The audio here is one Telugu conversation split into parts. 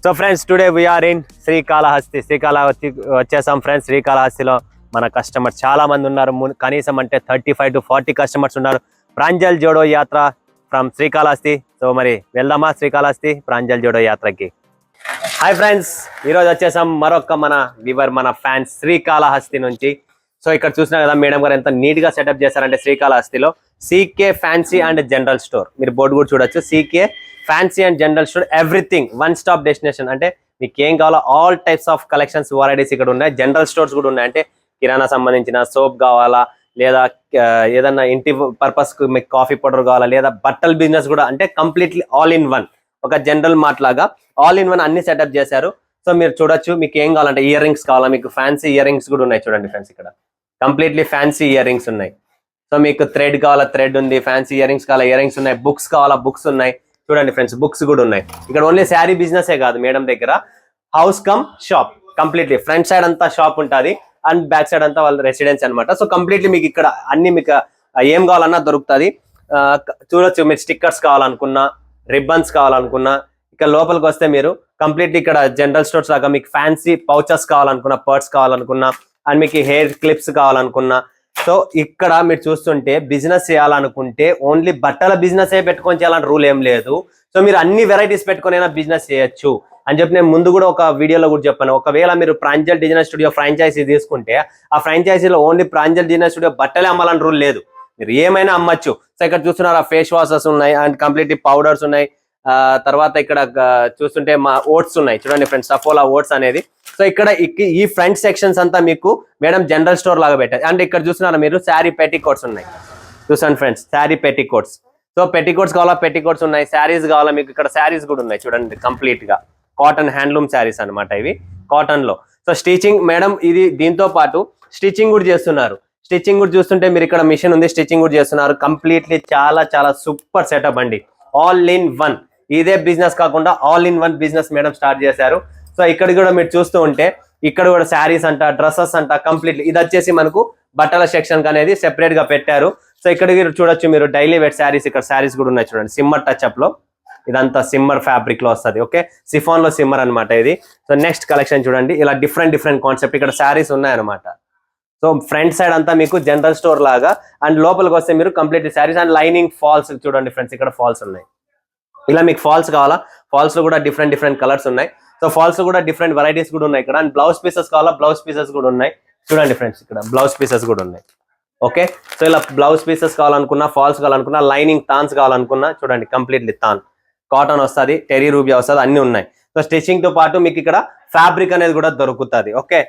So friends today we are in Srikalahasti వచ్చేసాం ఫ్రెండ్స్. శ్రీకాళహస్తిలో మన కస్టమర్స్ చాలా మంది ఉన్నారు, కనీసం అంటే 35 to 40 కస్టమర్స్ ఉన్నారు. ప్రాంజల్ జోడో యాత్ర ఫ్రమ్ శ్రీకాళహస్తి. సో మరి వెళ్దామా శ్రీకాళహస్తి ప్రాంజల్ జోడో యాత్రకి. హాయ్ ఫ్రెండ్స్, ఈరోజు వచ్చేసాం మరొక మన ఫ్యాన్స్ శ్రీకాళహస్తి నుంచి. సో ఇక్కడ చూసినా కదా మేడం గారు ఎంత నీట్ గా సెటప్ చేశారంటే శ్రీకాళహస్తిలో CK fancy and general store. మీరు బోర్డు కూడా చూడొచ్చు, CK fancy and general store, everything one stop destination. అంటే మీకు ఏం కావాలో all types of collections varieties ఇక్కడ ఉన్నాయి. జనరల్ స్టోర్స్ కూడా ఉన్నాయి, అంటే కిరాణా సంబంధించిన సోప్ కావాలా, లేదా ఏదన్నా ఇంటి పర్పస్ కు మీకు కాఫీ పౌడర్ కావాలా, లేదా బట్టల బిజినెస్ కూడా, అంటే కంప్లీట్లీ ఆల్ ఇన్ వన్, ఒక జనరల్ మార్ట్ లాగా ఆల్ ఇన్ వన్ అన్ని సెటప్ చేశారు. సో మీరు చూడొచ్చు, మీకు ఏం కావాలంటే ఇయర్ రింగ్స్ కావాలా, మీకు ఫ్యాన్సీ ఇయర్ రింగ్స్ కూడా ఉన్నాయి. చూడండి ఫ్రెండ్స్, ఇక్కడ కంప్లీట్లీ ఫ్యాన్సీ ఇయర్ రింగ్స్ ఉన్నాయి. సో మీకు థ్రెడ్ కావాలా థ్రెడ్ ఉంది, ఫ్యాన్సీ ఇయర్ రింగ్స్ కావాలా ఇయర్ రింగ్స్ ఉన్నాయి, బుక్స్ కావాలా బుక్స్ ఉన్నాయి. చూడండి ఫ్రెండ్స్, బుక్స్ కూడా ఉన్నాయి. ఇక్కడ ఓన్లీ శారీ బిజినెస్ కాదు మేడం దగ్గర, house come shop, completely front side అంతా షాప్ ఉంటుంది అండ్ బ్యాక్ సైడ్ అంతా వాళ్ళ రెసిడెన్స్ అనమాట. సో కంప్లీట్లీ మీకు ఇక్కడ అన్ని మీకు ఏం కావాలన్నా దొరుకుతుంది. చూడొచ్చు, మీరు స్టిక్కర్స్ కావాలనుకున్నా, రిబ్బన్స్ కావాలనుకున్నా, ఇక్కడ లోపలికి వస్తే మీరు కంప్లీట్లీ ఇక్కడ జనరల్ స్టోర్స్ లాగా మీకు ఫ్యాన్సీ పౌచెస్ కావాలనుకున్నా, పర్స్ కావాలనుకున్నా, అండ్ మీకు హెయిర్ క్లిప్స్ కావాలనుకున్నా. సో ఇక్కడ మీరు చూస్తుంటే బిజినెస్ చేయాలనుకుంటే ఓన్లీ బట్టల బిజినెస్ పెట్టుకొని చేయాలని రూల్ ఏం లేదు. సో మీరు అన్ని వెరైటీస్ పెట్టుకునైనా బిజినెస్ చేయొచ్చు అని చెప్పి నేను ముందు కూడా ఒక వీడియోలో కూడా చెప్పాను. ఒకవేళ మీరు ప్రాంజల్ డిజైనర్ స్టూడియో ఫ్రాంచైజీ తీసుకుంటే ఆ ఫ్రాంచైజీలో ఓన్లీ ప్రాంజల్ డిజైనర్ స్టూడియో బట్టలే అమ్మాలని రూల్ లేదు, మీరు ఏమైనా అమ్మచ్చు. సో ఇక్కడ చూస్తున్నారు, ఫేస్ వాషెస్ ఉన్నాయి అండ్ కంప్లీట్లీ పౌడర్స్ ఉన్నాయి. తర్వాత ఇక్కడ చూస్తుంటే మా ఓట్స్ ఉన్నాయి. చూడండి ఫ్రెండ్స్, సఫోలా ఓట్స్ అనేది. సో ఇక్కడ ఈ ఫ్రంట్ సెక్షన్స్ అంతా మీకు మేడం జనరల్ స్టోర్ లాగా పెట్టారు. అండ్ ఇక్కడ చూస్తున్నారా మీరు, శారీ పెట్టికోట్స్ ఉన్నాయి. చూసాను friends, sari petticoats. So petticoats కావాలా పెట్టికోట్స్ ఉన్నాయి, శారీస్ కావాలా మీకు ఇక్కడ శారీస్ కూడా ఉన్నాయి. చూడండి, కంప్లీట్ గా కాటన్ హ్యాండ్లూమ్ శారీస్ అనమాట ఇవి, కాటన్ లో. సో స్టిచింగ్ మేడం ఇది దీంతో పాటు స్టిచింగ్ కూడా చేస్తున్నారు. స్టిచింగ్ కూడా చూస్తుంటే మీరు ఇక్కడ మిషన్ ఉంది, స్టిచింగ్ కూడా చేస్తున్నారు. కంప్లీట్లీ చాలా చాలా సూపర్ సెటప్ అండి, ఆల్ ఇన్ వన్. ఇదే బిజినెస్ కాకుండా all in one business madam start చేశారు. సో ఇక్కడ కూడా మీరు చూస్తూ ఉంటే ఇక్కడ కూడా శారీస్ అంట, డ్రెస్సెస్ అంట, కంప్లీట్లీ ఇది వచ్చేసి మనకు బట్టల సెక్షన్ అనేది సెపరేట్ గా పెట్టారు. సో ఇక్కడ చూడొచ్చు మీరు డైలీ వేర్ శారీస్, ఇక్కడ శారీస్ కూడా ఉన్నాయి. చూడండి, సిమ్మర్ టచ్ అప్ లో, ఇదంతా సిమ్మర్ ఫ్యాబ్రిక్ లో వస్తుంది. ఓకే, సిఫాన్ లో సిమ్మర్ అనమాట ఇది. సో నెక్స్ట్ కలెక్షన్ చూడండి, ఇలా డిఫరెంట్ కాన్సెప్ట్ ఇక్కడ శారీస్ ఉన్నాయన్నమాట. సో ఫ్రంట్ సైడ్ అంతా మీకు జనరల్ స్టోర్ లాగా, అండ్ లోపలికి వస్తే మీరు complete saris and lining falls. చూడండి ఫ్రెండ్స్, ఇక్కడ ఫాల్స్ ఉన్నాయి. ఇలా మీకు ఫాల్స్ కావాలా, ఫాల్స్ లో కూడా డిఫరెంట్ కలర్స్ ఉన్నాయి. సో ఫాల్స్ లో కూడా డిఫరెంట్ వెరైటీస్ కూడా ఉన్నాయి ఇక్కడ. అండ్ బ్లౌజ్ పీసెస్ కావాలా, బ్లౌజ్ పీసెస్ కూడా ఉన్నాయి. చూడండి ఫ్రెండ్స్, ఇక్కడ బ్లౌజ్ పీసెస్ కూడా ఉన్నాయి. ఓకే, సో ఇలా బ్లౌజ్ పీసెస్ కావాలనుకున్నా, ఫాల్స్ కావాలనుకున్నా, లైనింగ్ తాన్స్ కావాలనుకున్నా, చూడండి కంప్లీట్లీ తాన్, కాటన్ వస్తుంది, టెరీ రూబియా వస్తుంది, అన్ని ఉన్నాయి. సో స్టిచింగ్ తో పాటు మీకు ఇక్కడ ఫ్యాబ్రిక్ అనేది కూడా దొరుకుతుంది. ఓకే,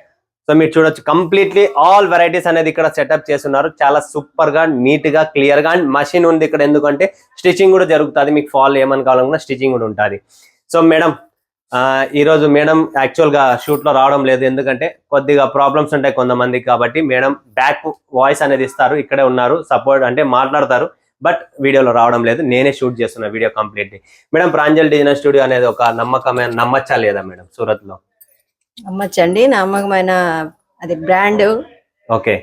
సో మీరు చూడొచ్చు కంప్లీట్లీ ఆల్ వెరైటీస్ అనేది ఇక్కడ సెటప్ చేస్తున్నారు. చాలా సూపర్ గా, నీట్ గా, క్లియర్ గా. అండ్ మషిన్ ఉంది ఇక్కడ, ఎందుకంటే స్టిచింగ్ కూడా జరుగుతుంది. మీకు ఫాల్ ఏమని కావాలనుకున్నా స్టిచింగ్ కూడా ఉంటుంది. సో మేడం ఈ రోజు మేడం యాక్చువల్ గా షూట్ లో రావడం లేదు, ఎందుకంటే కొద్దిగా ప్రాబ్లమ్స్ ఉంటాయి కొంతమందికి. కాబట్టి మేడం బ్యాక్ వాయిస్ అనేది ఇస్తారు, ఇక్కడే ఉన్నారు, సపోర్ట్ అంటే మాట్లాడతారు, బట్ వీడియోలో రావడం లేదు. నేనే షూట్ చేస్తున్నా video completely. Madam Pranjal designer studio అనేది ఒక నమ్మచ్చా లేదా మేడం సూరత్ లో? నమ్మచ్చండి, నమ్మకమైన అది బ్రాండ్. ఓకే,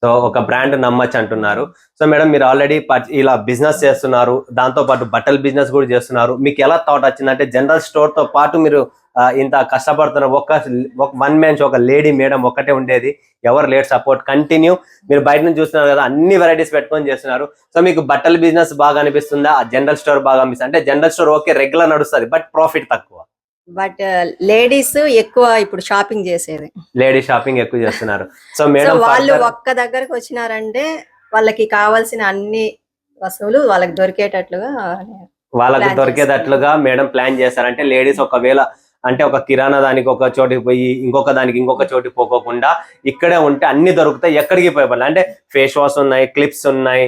సో ఒక బ్రాండ్ నమ్మచ్చు అంటున్నారు. సో మేడం మీరు ఆల్రెడీ ఇలా బిజినెస్ చేస్తున్నారు, దాంతో పాటు బట్టల బిజినెస్ కూడా చేస్తున్నారు. మీకు ఎలా థాట్ వచ్చిందంటే జనరల్ స్టోర్ తో పాటు మీరు ఇంత కష్టపడుతున్నారు? ఒక వన్ మ్యాన్ షో, ఒక లేడీ మేడం ఒక్కటే ఉండేది, ఎవరు లేట్ సపోర్ట్ కంటిన్యూ. మీరు బయట నుంచి చూస్తున్నారు కదా, అన్ని వెరైటీస్ పెట్టుకొని చేస్తున్నారు. సో మీకు బట్టల బిజినెస్ బాగా అనిపిస్తుందా, జనరల్ స్టోర్ బాగా అనిపిస్తుంది? అంటే జనరల్ స్టోర్ ఓకే రెగ్యులర్ నడుస్తుంది, బట్ ప్రాఫిట్ తక్కువ. బట్ లేడీస్ ఎక్కువ ఇప్పుడు షాపింగ్ చేసేది, లేడీ షాపింగ్ ఎక్కువ చేస్తున్నారు. సో మేడం వాళ్ళు ఒక్క దగ్గరకు వచ్చినారంటే వాళ్ళకి కావాల్సిన అన్ని వస్తువులు వాళ్ళకి దొరికేటట్లుగా మేడం ప్లాన్ చేశారంటే లేడీస్ ఒకవేళ అంటే ఒక కిరాణా దానికి ఒక చోటికి పోయి ఇంకొక దానికి ఇంకొక చోటికి పోకోకుండా ఇక్కడే ఉంటే అన్ని దొరుకుతాయి, ఎక్కడికి పోయి. అంటే ఫేస్ వాష్ ఉన్నాయి, క్లిప్స్ ఉన్నాయి,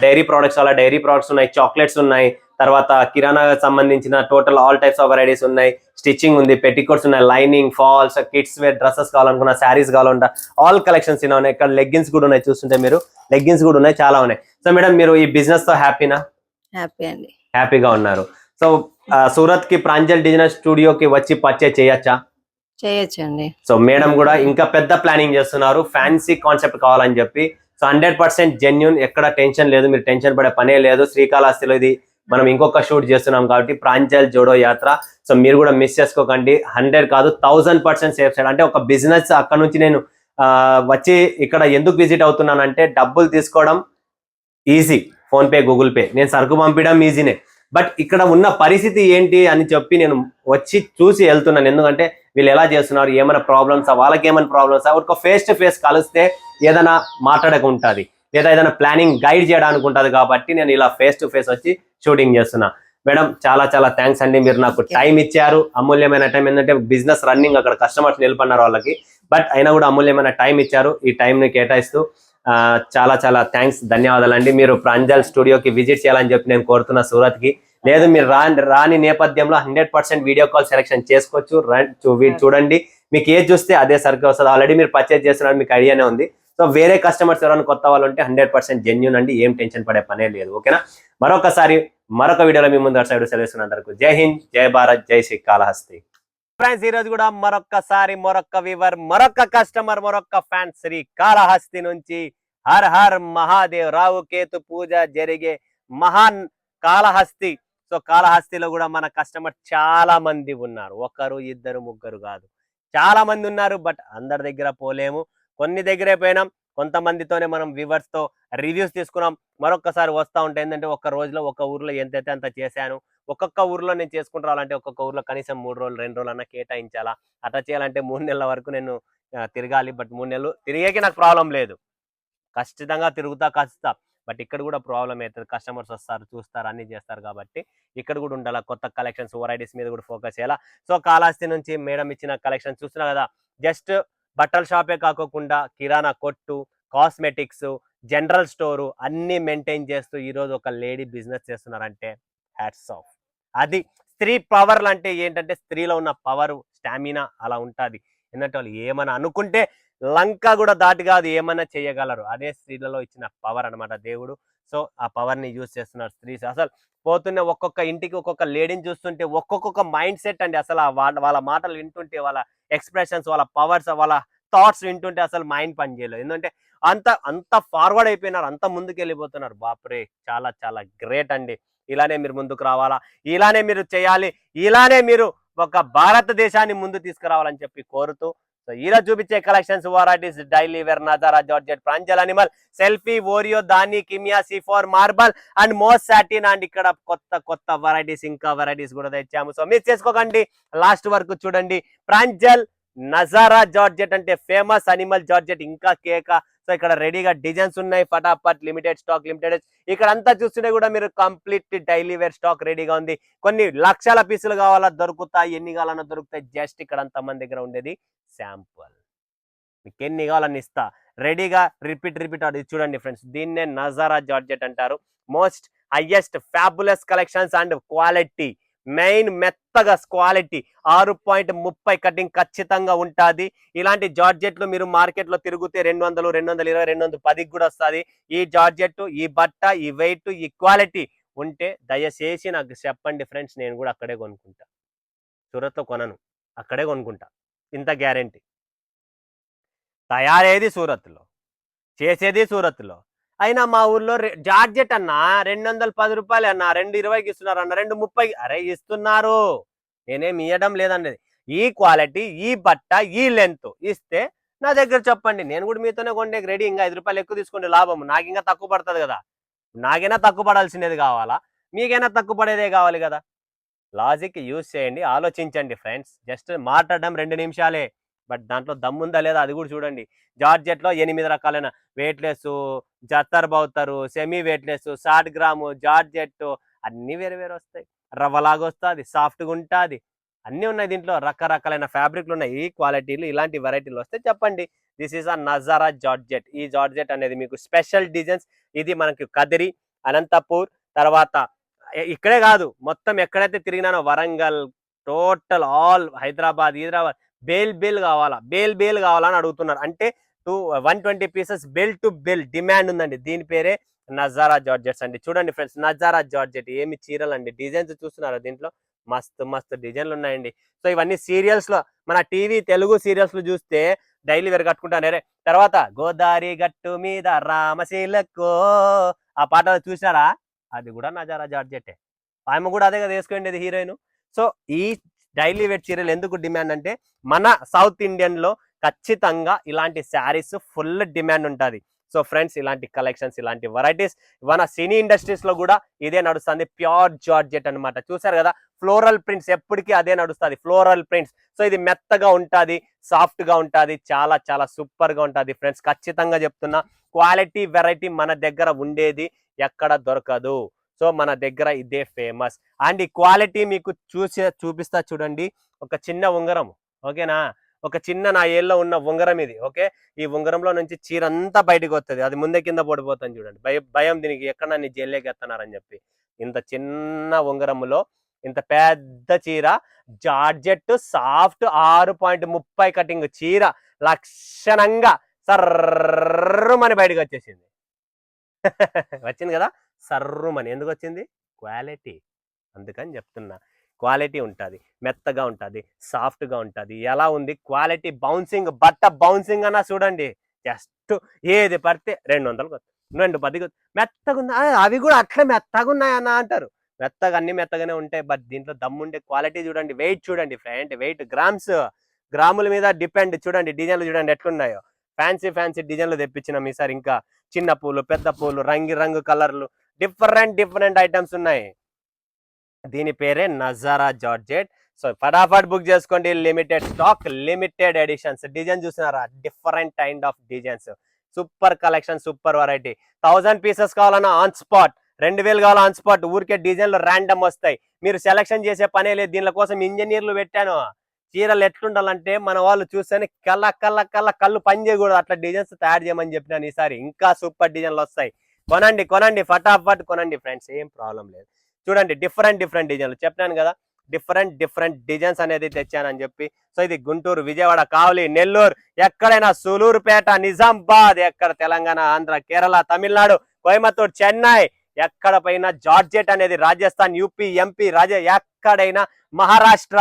డైరీ ప్రొడక్ట్స్ అలా డైరీ ప్రొడక్ట్స్ ఉన్నాయి, చాక్లెట్స్ ఉన్నాయి, తర్వాత కిరాణా సంబంధించిన total all types of varieties ఉన్నాయి, స్టిచ్చింగ్ ఉంది, పెట్టికోట్స్ ఉన్నాయి, lining, falls, kids wear dresses కావాలనుకున్నా, శారీస్ కావాలంటే ఆల్ కలెక్షన్స్ ఇలా ఉన్నాయి. ఇక్కడ లెగ్గిన్స్ కూడా ఉన్నాయి, చూస్తుంటే మీరు లెగ్గిన్స్ కూడా ఉన్నాయి, చాలా ఉన్నాయి. సో మేడం మీరు ఈ బిజినెస్ తో హ్యాపీనా? హ్యాపీ అండి, హ్యాపీగా ఉన్నారు. సో సూరత్ కి ప్రాంజల్ డిజైనర్ స్టూడియోకి వచ్చి పర్చేజ్ చేయొచ్చండి. సో మేడం కూడా ఇంకా పెద్ద ప్లానింగ్ చేస్తున్నారు, ఫ్యాన్సీ కాన్సెప్ట్ కావాలని చెప్పి. సో 100% జెన్యూన్, ఎక్కడ టెన్షన్ లేదు, మీరు టెన్షన్ పడే పనే లేదు. శ్రీకాళహస్తిలో ఇది మనం ఇంకొక షూట్ చేస్తున్నాం కాబట్టి ప్రాంజల్ జోడో యాత్ర. సో మీరు కూడా మిస్ చేసుకోకండి. 100 కాదు 1000% సేఫ్ సైడ్. అంటే ఒక బిజినెస్ అక్కడ నుంచి నేను వచ్చి ఇక్కడ ఎందుకు విజిట్ అవుతున్నానంటే డబ్బులు తీసుకోవడం easy, phone pay Google pay, నేను సరుకు పంపించడం ఈజీనే. బట్ ఇక్కడ ఉన్న పరిస్థితి ఏంటి అని చెప్పి నేను వచ్చి చూసి వెళ్తున్నాను. ఎందుకంటే వీళ్ళు ఎలా చేస్తున్నారు, ఏమైనా ప్రాబ్లమ్స్, వాళ్ళకి ఏమైనా ప్రాబ్లమ్స్, ఒక ఫేస్ టు ఫేస్ కలిస్తే ఏదైనా మాట్లాడక ఉంటుంది, లేదా ఏదైనా ప్లానింగ్ గైడ్ చేయడానికి ఉంటుంది. కాబట్టి నేను ఇలా ఫేస్ టు ఫేస్ వచ్చి షూటింగ్ చేస్తున్నా. మేడం చాలా చాలా థ్యాంక్స్ అండి, మీరు నాకు టైం ఇచ్చారు, అమూల్యమైన టైం. ఏంటంటే బిజినెస్ రన్నింగ్, అక్కడ కస్టమర్స్ నిలబడినారు వాళ్ళకి, బట్ అయినా కూడా అమూల్యమైన టైం ఇచ్చారు. ఈ టైంని కేటాయిస్తూ చాలా చాలా థ్యాంక్స్, ధన్యవాదాలండి. మీరు ప్రాంజల్ స్టూడియోకి విజిట్ చేయాలని చెప్పి నేను కోరుతున్నా సూరత్కి. లేదు మీరు రాని నేపథ్యంలో 100% వీడియో కాల్ సెలెక్షన్ చేసుకోవచ్చు. చూడండి, మీకు ఏది చూస్తే అదే సరుకు వస్తుంది. ఆల్రెడీ మీరు పర్చేజ్ చేస్తున్నారు, మీకు ఐడియానే ఉంది. సో వేరే కస్టమర్స్ ఎవరైనా కొత్త వాళ్ళు ఉంటే 100% జెన్యూన్ అండి, ఏం టెన్షన్ పడే పనే లేదు. ఓకేనా? మరొకసారి మరొక వీడియోలో మీ ముందు సెలవుస్తున్నందుకు జై హింద్, జై భారత్, జై శ్రీకాళహస్తి. ఫ్రెండ్స్, ఈ రోజు కూడా మరొక్కసారి మరొక్క వివర్, మరొక్క కస్టమర్, మరొక్క ఫ్యాన్ శ్రీకాళహస్తి నుంచి. హర్ హర్ మహాదేవ్, రావు కేతు పూజ జరిగే మహాన్ కాళహస్తి. సో కాళహస్తిలో కూడా మన కస్టమర్ చాలా మంది ఉన్నారు, ఒకరు ఇద్దరు ముగ్గురు కాదు, చాలా మంది ఉన్నారు. బట్ అందరి దగ్గర పోలేము, కొన్ని దగ్గరే పోయినాం. కొంతమందితోనే మనం వ్యూవర్స్ తో రివ్యూస్ తీసుకున్నాం. మరొకసారి వస్తూ ఉంటాయి. ఏంటంటే ఒక రోజులో ఒక ఊర్లో ఎంతైతే అంత చేశాను. ఒక్కొక్క ఊర్లో నేను చేసుకుంటూ రావాలంటే ఒక్కొక్క ఊర్లో కనీసం 3 రోజులు 2 రోజులు అన్నా కేటాయించాలా. అట్లా చేయాలంటే 3 నెలల వరకు నేను తిరగాలి. బట్ 3 నెలలు తిరిగేకి నాకు ప్రాబ్లం లేదు, ఖచ్చితంగా తిరుగుతా. బట్ ఇక్కడ కూడా ప్రాబ్లం అవుతుంది, కస్టమర్స్ వస్తారు, చూస్తారు, అన్ని చేస్తారు. కాబట్టి ఇక్కడ కూడా ఉండాలి, కొత్త కలెక్షన్స్, వెరైటీస్ మీద కూడా ఫోకస్ చేయాలా. సో కాళహస్తి నుంచి మేడం ఇచ్చిన కలెక్షన్ చూస్తున్నా కదా, జస్ట్ బట్టల షాపే కాకుండా కిరాణా కొట్టు, కాస్మెటిక్స్, జనరల్ స్టోరు అన్ని మెయింటైన్ చేస్తూ ఈరోజు ఒక లేడీ బిజినెస్ చేస్తున్నారంటే హ్యాట్స్ ఆఫ్. అది స్త్రీ పవర్ అంటే ఏంటంటే స్త్రీలో ఉన్న పవర్, స్టామినా అలా ఉంటుంది. ఎందుకంటే వాళ్ళు ఏమైనా అనుకుంటే లంక కూడా దాటి కాదు, ఏమైనా చేయగలరు. అదే స్త్రీలలో ఇచ్చిన పవర్ అనమాట దేవుడు. సో ఆ పవర్ ని యూజ్ చేస్తున్నారు స్త్రీ. అసలు పోతున్న ఒక్కొక్క ఇంటికి ఒక్కొక్క లేడీని చూస్తుంటే ఒక్కొక్క మైండ్ సెట్ అండి. అసలు వాళ్ళ మాటలు వింటుంటే, వాళ్ళ ఎక్స్ప్రెషన్స్, వాళ్ళ పవర్స్, వాళ్ళ థాట్స్ వింటుంటే అసలు మైండ్ పని చేయలేదు. ఎందుకంటే అంత ఫార్వర్డ్ అయిపోయినారు, అంత ముందుకు వెళ్ళిపోతున్నారు. బాప్రే, చాలా చాలా గ్రేట్ అండి. ఇలానే మీరు ముందుకు రావాలా, ఇలానే మీరు చేయాలి, ఇలానే మీరు ఒక భారతదేశాన్ని ముందు తీసుకురావాలని చెప్పి కోరుతూ, సో ఈరోజు చూపించే collections varieties daily wear, Nazara georgette, Pranjal animal, selfie, Oreo, దాని, కిమియా, సిఫోర్, marble and most satin. And ఇక్కడ కొత్త వెరైటీస్, ఇంకా వెరైటీస్ కూడా తెచ్చాము. సో మిస్ చేసుకోకండి, లాస్ట్ వరకు చూడండి. ప్రాంజల్ నజారా జార్జెట్ అంటే ఫేమస్ అనిమల్ జార్జెట్, ఇంకా కేక. సో ఇక్కడ రెడీగా డిజైన్స్ ఉన్నాయి, ఫటాఫట్, లిమిటెడ్ స్టాక్, లిమిటెడ్. ఇక్కడ అంతా చూస్తుంటే కూడా మీరు కంప్లీట్ డైలీ వేర్ స్టాక్ రెడీగా ఉంది. కొన్ని లక్షల పీసులు కావాలా దొరుకుతాయి, ఎన్ని కావాలన్నా దొరుకుతాయి. జస్ట్ ఇక్కడ అంత మన దగ్గర ఉండేది శాంపుల్, మీకు ఎన్ని కావాలని ఇస్తా, రెడీగా రిపీట్ అది చూడండి ఫ్రెండ్స్. దీన్నే నజారా జార్జెట్ అంటారు. Most highest fabulous collections and quality, main మెత్తగా క్వాలిటీ, 6.30 కటింగ్ ఖచ్చితంగా ఉంటుంది. ఇలాంటి జార్జెట్లు మీరు మార్కెట్ లో తిరిగితే 200, 220, 210 కూడా వస్తుంది. ఈ జార్జెట్, ఈ బట్ట, ఈ వెయిట్, ఈ క్వాలిటీ ఉంటే దయచేసి నాకు చెప్పండి ఫ్రెండ్స్, నేను కూడా అక్కడే కొనుక్కుంటా. సూరత్లో కొనను, అక్కడే కొనుక్కుంటా, ఇంత గ్యారంటీ. తయారేది సూరత్లో, చేసేది సూరత్లో. అయినా మా ఊర్లో జార్జెట్ అన్న 210 రూపాయలు అన్న, 220కి ఇస్తున్నారు అన్న, 230. అరే ఇస్తున్నారు, నేనేమి ఇవ్వడం లేదన్నది. ఈ క్వాలిటీ, ఈ బట్ట, ఈ లెంత్ ఇస్తే నా దగ్గర చెప్పండి, నేను కూడా మీతోనే కొండే రెడీ. ఇంకా 5 రూపాయలు ఎక్కువ తీసుకోండి, లాభం నాకు ఇంకా తక్కువ పడుతుంది కదా. నాకైనా తక్కువ పడాల్సినది కావాలా, మీకైనా తక్కువ పడేదే కావాలి కదా. లాజిక్ యూజ్ చేయండి, ఆలోచించండి ఫ్రెండ్స్. జస్ట్ మాట్లాడడం 2 నిమిషాలే, బట్ దాంట్లో దమ్ముందా లేదా అది కూడా చూడండి. జార్జెట్లో 8 రకాలైన వెయిట్లెస్, జత్తర్ బౌతరు, సెమీ వెయిట్లెస్, 60 గ్రాము జార్జెట్, అన్ని వేరే వస్తాయి. రవ్వలాగా వస్తుంది, సాఫ్ట్గా ఉంటుంది, అన్నీ ఉన్నాయి దీంట్లో. రకరకాలైన ఫ్యాబ్రిక్లు ఉన్నాయి. ఈ క్వాలిటీలు, ఇలాంటి వెరైటీలు వస్తే చెప్పండి. This is a Nazara georgette. ఈ జార్జెట్ అనేది మీకు స్పెషల్ డిజైన్స్. ఇది మనకి కదిరి, అనంతపూర్, తర్వాత ఇక్కడే కాదు, మొత్తం ఎక్కడైతే తిరిగినానో Warangal, total all Hyderabad bale కావాలా, బేల్ కావాలని అడుగుతున్నారు. అంటే 120 pieces bale to bale demand ఉందండి. దీని పేరే నజారా జార్జెట్స్ అండి. చూడండి ఫ్రెండ్స్, నజారా జార్జెట్ ఏమి చీరలు అండి. డిజైన్స్ చూస్తున్నారా, దీంట్లో మస్తు డిజైన్లు ఉన్నాయండి. సో ఇవన్నీ సీరియల్స్ లో, మన టీవీ తెలుగు సీరియల్స్ లో చూస్తే డైలీ వేర్ కట్టుకుంటాను. తర్వాత గోదావరి గట్టు మీద రామశీలకో, ఆ పాట చూసారా, అది కూడా నజారా జార్జెటే. ఆమె కూడా అదే కదా వేసుకునేది హీరోయిన్. సో ఈ డైలీ వేర్ చీరలు ఎందుకు డిమాండ్ అంటే మన సౌత్ ఇండియన్ లో ఖచ్చితంగా ఇలాంటి శారీస్ ఫుల్ డిమాండ్ ఉంటుంది. సో ఫ్రెండ్స్ ఇలాంటి కలెక్షన్స్ ఇలాంటి వెరైటీస్ మన సినీ ఇండస్ట్రీస్ లో కూడా ఇదే నడుస్తుంది. ప్యూర్ జార్జెట్ అన్నమాట. చూసారు కదా ఫ్లోరల్ ప్రింట్స్ ఎప్పటికీ అదే నడుస్తుంది, ఫ్లోరల్ ప్రింట్స్. సో ఇది మెత్తగా ఉంటుంది, సాఫ్ట్ గా ఉంటుంది, చాలా చాలా సూపర్ గా ఉంటుంది ఫ్రెండ్స్. ఖచ్చితంగా చెప్తున్నా క్వాలిటీ వెరైటీ మన దగ్గర ఉండేది ఎక్కడ దొరకదు. సో మన దగ్గర ఇదే ఫేమస్. అండ్ ఈ క్వాలిటీ మీకు చూపిస్తా చూడండి. ఒక చిన్న ఉంగరం, ఓకేనా, ఒక చిన్న నా ఏళ్ళలో ఉన్న ఉంగరం ఇది. ఓకే, ఈ ఉంగరంలో నుంచి చీర అంతా బయటకు వస్తుంది, అది ముందే కింద పడిపోతుంది చూడండి. భయం దీనికి ఎక్కడ నన్ను జైల్లోకి ఎత్తన్నారని చెప్పి. ఇంత చిన్న ఉంగరములో ఇంత పెద్ద చీర, జార్జెట్ సాఫ్ట్ 6.30 కటింగ్ చీర లక్షణంగా సర్రమని బయటకు వచ్చేసింది. వచ్చింది కదా సర్రుమని. ఎందుకు వచ్చింది? క్వాలిటీ. అందుకని చెప్తున్నా క్వాలిటీ ఉంటుంది, మెత్తగా ఉంటుంది, సాఫ్ట్గా ఉంటుంది. ఎలా ఉంది క్వాలిటీ? బౌన్సింగ్, బట్ట బౌన్సింగ్ అన్నా చూడండి. జస్ట్ ఏది పడితే 200 210 మెత్తగా ఉంది. అవి కూడా అట్లా మెత్తగా ఉన్నాయన్న అంటారు. మెత్తగా అన్ని మెత్తగానే ఉంటాయి, బట్ దీంట్లో దమ్ముండే క్వాలిటీ చూడండి. వెయిట్ చూడండి ఫ్రెండ్, వెయిట్ గ్రాముల మీద డిపెండ్. చూడండి డిజైన్లు చూడండి ఎట్లున్నాయో. ఫ్యాన్సీ ఫ్యాన్సీ డిజైన్లు తెప్పించినాం ఈసారి. ఇంకా చిన్న పూలు, పెద్ద పూలు, రంగు కలర్లు, డిఫరెంట్ ఐటమ్స్ ఉన్నాయి. దీని పేరే నజారా జార్జెట్. సో ఫటాఫట్ బుక్ చేసుకోండి. Limited stock, limited editions. Design చూసినారా? Different kind of designs. Super collection, super variety. 1000 pieces కావాలన్నా ఆన్ స్పాట్, 2000 కావాలా ఆన్ స్పాట్. ఊరికే డిజైన్లు ర్యాండమ్ వస్తాయి, మీరు సెలెక్షన్ చేసే పనే లేదు. దీనిల కోసం ఇంజనీర్లు పెట్టాను. చీరలు ఎట్లుండాలంటే మన వాళ్ళు చూస్తేనే కళ్ళు పని చేయకూడదు, అట్లా డిజైన్స్ తయారు చేయమని చెప్పినాను. ఈసారి ఇంకా సూపర్ డిజైన్లు వస్తాయి. కొనండి ఫటాఫట్ కొనండి ఫ్రెండ్స్, ఏం ప్రాబ్లం లేదు. చూడండి డిఫరెంట్ డిజైన్లు చెప్పాను కదా, డిఫరెంట్ డిజైన్స్ అనేది తెచ్చానని చెప్పి. సో ఇది గుంటూరు, విజయవాడ, కావలి, నెల్లూరు, ఎక్కడైనా సూలూరుపేట, నిజామాబాద్, ఎక్కడ తెలంగాణ, ఆంధ్ర, కేరళ, తమిళనాడు, కోయంబత్తూర్, చెన్నై, ఎక్కడ పైన జార్జెట్ అనేది, రాజస్థాన్, యూపీ, ఎంపీ, ఎక్కడైనా, మహారాష్ట్ర,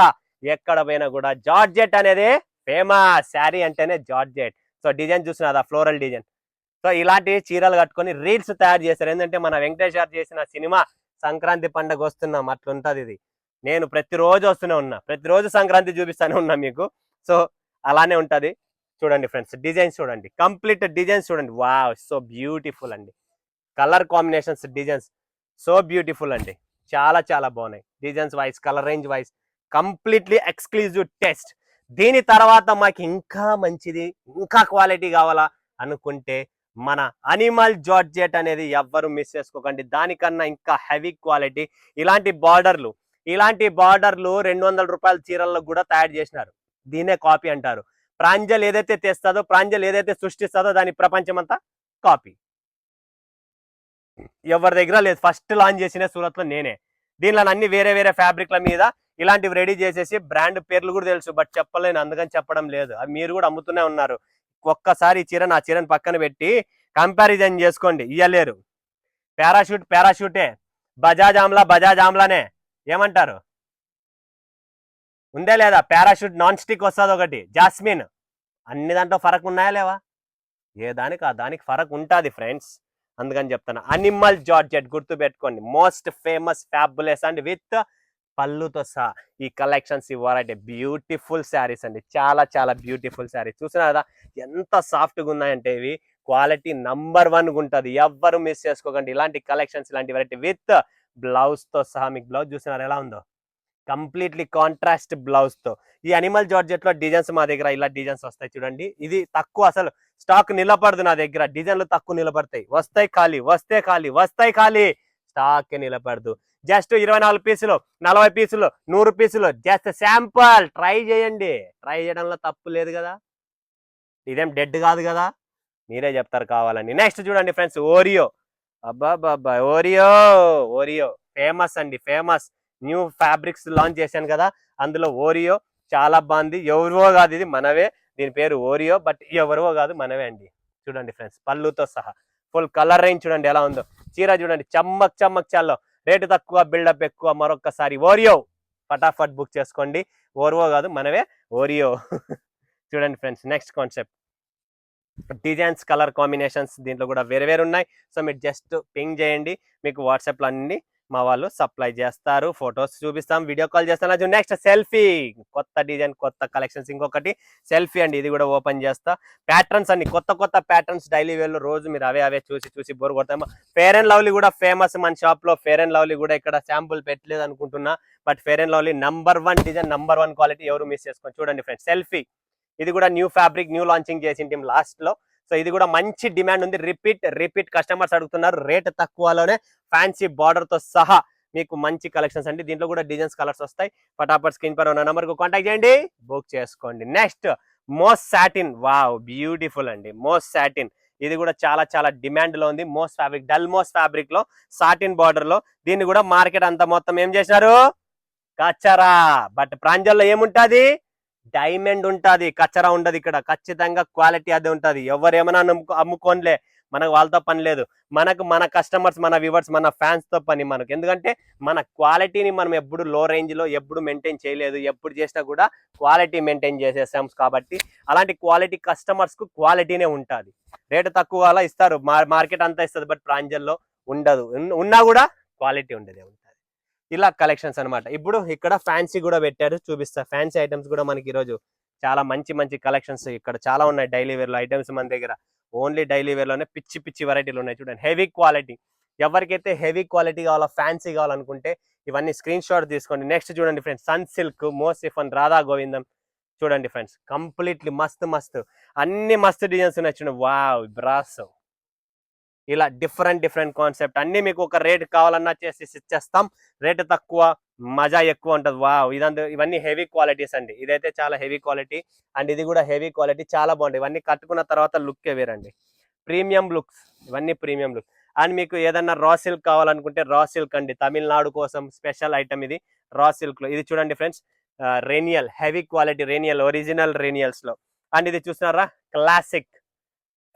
ఎక్కడ పైన కూడా జార్జెట్ అనేది ఫేమస్. శారీ అంటేనే జార్జెట్. సో డిజైన్ చూసినా ఫ్లోరల్ డిజైన్. సో ఇలాంటి చీరలు కట్టుకొని రీల్స్ తయారు చేస్తారు. ఏంటంటే మన వెంకటేష్ గారు చేసిన సినిమా సంక్రాంతి పండుగ వస్తున్నాం అట్లుంటది ఇది. నేను ప్రతిరోజు వస్తూనే ఉన్నా, ప్రతిరోజు సంక్రాంతి చూపిస్తానే ఉన్నా మీకు. సో అలానే ఉంటది. చూడండి ఫ్రెండ్స్ డిజైన్స్ చూడండి, కంప్లీట్ డిజైన్స్ చూడండి. వావ్, సో బ్యూటిఫుల్ అండి. Colour combinations, designs so beautiful అండి. చాలా చాలా బాగున్నాయి. Designs wise, colour range wise completely exclusive test. దీని తర్వాత మాకు ఇంకా మంచిది, ఇంకా క్వాలిటీ కావాలా అనుకుంటే మన అనిమల్ జార్జెట్ అనేది ఎవ్వరు మిస్ చేసుకోకండి. దానికన్నా ఇంకా హెవీ క్వాలిటీ. ఇలాంటి బార్డర్లు 200 రూపాయల చీరల్లో కూడా తయారు చేసినారు. దీనే కాపీ అంటారు. ప్రాంజల్ ఏదైతే తెస్తుందో, ప్రాంజల్ ఏదైతే సృష్టిస్తుందో దాని ప్రపంచం అంతా కాపీ. ఎవరి దగ్గర లేదు. ఫస్ట్ లాంచ్ చేసిన సూరత్ లో నేనే. దీనిలో అన్ని వేరే ఫ్యాబ్రిక్ల మీద ఇలాంటివి రెడీ చేసేసి, బ్రాండ్ పేర్లు కూడా తెలుసు బట్ చెప్పలేను, అందుకని చెప్పడం లేదు. అవి మీరు కూడా అమ్ముతూనే ఉన్నారు. ఒక్కసారి ఈ చీర నా చీరని పక్కన పెట్టి కంపారిజన్ చేసుకోండి, ఇయ్యలేరు. పారాషూటే, బజాజ్ ఆమ్లానే. ఏమంటారు? ఉందే లేదా? పారాషూట్ నాన్ స్టిక్ వస్తుంది ఒకటి, జాస్మిన్. అన్ని దాంట్లో ఫరక్ ఉన్నాయా లేవా? ఏ దానికి ఆ దానికి ఫరక్ ఉంటుంది ఫ్రెండ్స్. అందుకని చెప్తాను. అనిమల్ జార్జెట్ గుర్తు పెట్టుకోండి. Most famous, fabulous and with పళ్ళుతో సహా ఈ కలెక్షన్స్, ఈ వెరైటీ బ్యూటిఫుల్ శారీస్ అండి. చాలా చాలా బ్యూటిఫుల్ శారీస్. చూసినా కదా ఎంత సాఫ్ట్గా ఉన్నాయంటే ఇవి. క్వాలిటీ నంబర్ 1 ఉంటుంది. ఎవ్వరు మిస్ చేసుకోకండి. ఇలాంటి కలెక్షన్స్, ఇలాంటి వెరైటీ విత్ బ్లౌజ్ తో సహా. మీకు బ్లౌజ్ చూసినారు ఎలా ఉందో? కంప్లీట్లీ కాంట్రాస్ట్ బ్లౌజ్ తో. ఈ అనిమల్ జార్జెట్ లో డిజైన్స్ మా దగ్గర ఇలా డిజైన్స్ వస్తాయి చూడండి. ఇది తక్కువ, అసలు స్టాక్ నిలబడదు నా దగ్గర. డిజైన్లు తక్కువ నిలబడతాయి, వస్తాయి ఖాళీ, స్టాక్ నిలబడదు. జస్ట్ 24 పీసులు, 40 పీసులు, 100 పీసులు, జస్ట్ శాంపుల్. ట్రై చేయండి, ట్రై చేయడంలో తప్పు లేదు కదా. ఇదేం డెడ్ కాదు కదా, మీరే చెప్తారు కావాలని. నెక్స్ట్ చూడండి ఫ్రెండ్స్, ఓరియో. అబ్బాబ్బాబ్బా, ఓరియో ఫేమస్ అండి, ఫేమస్. న్యూ ఫ్యాబ్రిక్స్ లాంచ్ చేశాను కదా, అందులో ఓరియో చాలా బాగుంది. ఎవరివో కాదు, ఇది మనవే. దీని పేరు ఓరియో, బట్ ఎవరివో కాదు, మనవే అండి. చూడండి ఫ్రెండ్స్, పళ్ళుతో సహా ఫుల్ కలర్ రేంజ్ చూడండి ఎలా ఉందో. చీర చూడండి, చమ్మక్ చాలో. రేటు తక్కువ, బిల్డప్ ఎక్కువ. మరొకసారి ఓరియో ఫటాఫట్ బుక్ చేసుకోండి. ఓరివో కాదు, మనవే, ఓరియో. చూడండి friends, next concept designs, colour combinations దీంట్లో కూడా వేరే ఉన్నాయి. సో మీరు జస్ట్ పింగ్ చేయండి, మీకు వాట్సాప్లో అన్ని మా వాళ్ళు సప్లై చేస్తారు, ఫొటోస్ చూపిస్తాం, వీడియో కాల్ చేస్తాను. నెక్స్ట్ సెల్ఫీ, కొత్త డిజైన్, కొత్త కలెక్షన్స్. ఇంకొకటి సెల్ఫీ అండి, ఇది కూడా ఓపెన్ చేస్తా. ప్యాటర్న్స్ అన్ని కొత్త కొత్త ప్యాటర్న్స్, డైలీ వేర్ లో రోజు మీరు అవే చూసి బోర్ కొడతాము. ఫేర్ అండ్ లవ్లీ కూడా ఫేమస్ మన షాప్ లో. ఫేర్ అండ్ లవ్లీ కూడా ఇక్కడ శాంపుల్ పెట్టలేదు అనుకుంటున్నా, but fair and lovely #1 design, #1 quality, ఎవరు మిస్ చేసుకోండి. చూడండి ఫ్రెండ్స్, సెల్ఫీ ఇది కూడా న్యూ ఫ్యాబ్రిక్, న్యూ లాంచింగ్ చేసింది లాస్ట్ లో. సో ఇది కూడా మంచి డిమాండ్ ఉంది. రిపీట్ కస్టమర్స్ అడుగుతున్నారు. రేట్ తక్కువలోనే ఫ్యాన్సీ బార్డర్ తో సహా మీకు మంచి కలెక్షన్స్ అండి. దీంట్లో కూడా డిజైన్స్, కలర్స్ వస్తాయి. ఫటాఫట్ స్క్రీన్ పర్ ఉన్న నెంబర్ కు కాంటాక్ట్ చేయండి, బుక్ చేసుకోండి. నెక్స్ట్ మోస్ సాటిన్, వావ్ బ్యూటిఫుల్ అండి. మోస్ సాటిన్ ఇది కూడా చాలా చాలా డిమాండ్ లో ఉంది. మోస్ ఫ్యాబ్రిక్, డల్ మోస్ ఫ్యాబ్రిక్ లో సాటిన్ బార్డర్ లో. దీన్ని కూడా మార్కెట్ అంతా మొత్తం ఏం చేశారు, కచ్చరా. బట్ ప్రాంజల్లో ఏముంటది, డైమండ్ ఉంటది, కచ్చరా ఉండదు. ఇక్కడ ఖచ్చితంగా క్వాలిటీ అదే ఉంటది. ఎవరేమైనా అమ్ముకోనిలే, మనకు వాళ్ళతో పని లేదు. మన కస్టమర్స్, మన వ్యూవర్స్, మన ఫ్యాన్స్ తో పని మనకు. ఎందుకంటే మన క్వాలిటీని మనం ఎప్పుడు లో రేంజ్ లో ఎప్పుడు మెయింటైన్ చేయలేదు. ఎప్పుడు చేసినా కూడా క్వాలిటీ మెయింటైన్ చేసేసాం. కాబట్టి అలాంటి క్వాలిటీ కస్టమర్స్ కు క్వాలిటీనే ఉంటుంది. రేటు తక్కువ అలా ఇస్తారు, మార్కెట్ అంతా ఇస్తుంది, బట్ ప్రాంజల్లో ఉండదు. ఉన్నా కూడా క్వాలిటీ ఉండదు. ఇలా కలెక్షన్స్ అన్నమాట. ఇప్పుడు ఇక్కడ ఫ్యాన్సీ కూడా పెట్టారు, చూపిస్తా. ఫ్యాన్సీ ఐటమ్స్ కూడా మనకి ఈరోజు చాలా మంచి మంచి కలెక్షన్స్ ఇక్కడ చాలా ఉన్నాయి. డైలీ వేర్ లో ఐటమ్స్ మన దగ్గర ఓన్లీ డైలీ వేర్ లోనే పిచ్చి వెరైటీలు ఉన్నాయి. చూడండి, హెవీ క్వాలిటీ. ఎవరికైతే హెవీ క్వాలిటీ కావాలో, ఫ్యాన్సీ కావాలనుకుంటే ఇవన్నీ స్క్రీన్ షాట్ తీసుకోండి. నెక్స్ట్ చూడండి ఫ్రెండ్స్, సన్ సిల్క్, మోసిఫన్, రాధా గోవిందం. చూడండి ఫ్రెండ్స్, కంప్లీట్లీ మస్తు అన్ని మస్తు డిజైన్స్ ఉన్నాయి. చూడండి, వావ్ బ్రాస్. ఇలా డిఫరెంట్ కాన్సెప్ట్ అన్ని మీకు ఒక రేట్ కావాలన్నా చేసి ఇచ్చేస్తాం. రేట్ తక్కువ, మజా ఎక్కువ ఉంటుంది. వావ్, ఇవన్నీ హెవీ క్వాలిటీస్ అండి. ఇదైతే చాలా హెవీ క్వాలిటీ, అండ్ ఇది కూడా హెవీ క్వాలిటీ, చాలా బాగుంది. ఇవన్నీ కట్టుకున్న తర్వాత లుక్ వేరండి, ప్రీమియం లుక్స్. ఇవన్నీ ప్రీమియం లుక్. అండ్ మీకు ఏదన్నా రా సిల్క్ కావాలనుకుంటే రా సిల్క్ అండి, తమిళనాడు కోసం స్పెషల్ ఐటమ్ ఇది. రా సిల్క్ లో ఇది చూడండి ఫ్రెండ్స్, రేనియల్, హెవీ క్వాలిటీ రేనియల్, ఒరిజినల్ రేనియల్స్ లో. అండ్ ఇది చూస్తున్నారా, classic,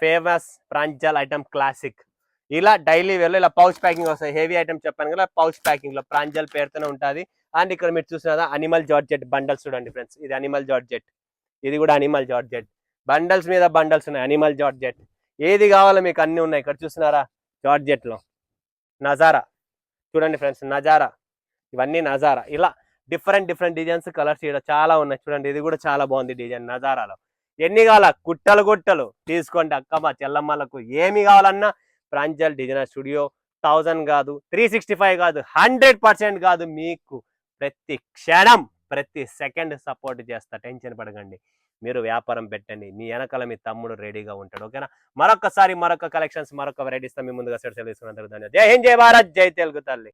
famous Pranjal item classic. ఇలా డైలీ వేర్ లో ఇలా పౌచ్ ప్యాకింగ్ వస్తాయి. హెవీ ఐటమ్ చెప్పాను కదా, పౌచ్ ప్యాకింగ్ లో ప్రాంజల్ పేరుతోనే ఉంటుంది. అండ్ ఇక్కడ మీరు చూసినారా, అనిమల్ జార్జెట్ బండల్స్. చూడండి ఫ్రెండ్స్, ఇది అనిమల్ జార్జెట్, ఇది కూడా అనిమల్ జార్జెట్. బండల్స్ మీద బండల్స్ ఉన్నాయి, అనిమల్ జార్జెట్. ఏది కావాలో మీకు అన్ని ఉన్నాయి. ఇక్కడ చూసినారా, జార్జెట్ లో నజారా. చూడండి ఫ్రెండ్స్, నజారా, ఇవన్నీ నజారా. ఇలా డిఫరెంట్ డిజైన్స్, కలర్స్ ఇక్కడ చాలా ఉన్నాయి. చూడండి, ఇది కూడా చాలా బాగుంది డిజైన్ నజారాలో. ఎన్ని కావాలా, గుట్టలు తీసుకోండి. అక్కమ్మ చెల్లమ్మలకు ఏమి కావాలన్నా ప్రాంజల్ డిజైనర్ స్టూడియో 1000 కాదు, 365 కాదు, 100% కాదు, మీకు ప్రతి క్షణం, ప్రతి సెకండ్ సపోర్ట్ చేస్తా. టెన్షన్ పడకండి, మీరు వ్యాపారం పెట్టండి, మీ వెనకాల మీ తమ్ముడు రెడీగా ఉంటాడు. ఓకేనా. మరొక కలెక్షన్స్, మరొక వెరైటీస్ మీ ముందుగా సెట్ చేసుకున్నందుకు ధన్యవాదాలు. జై హింద్, జై భారత్, జై తెలుగు తల్లి.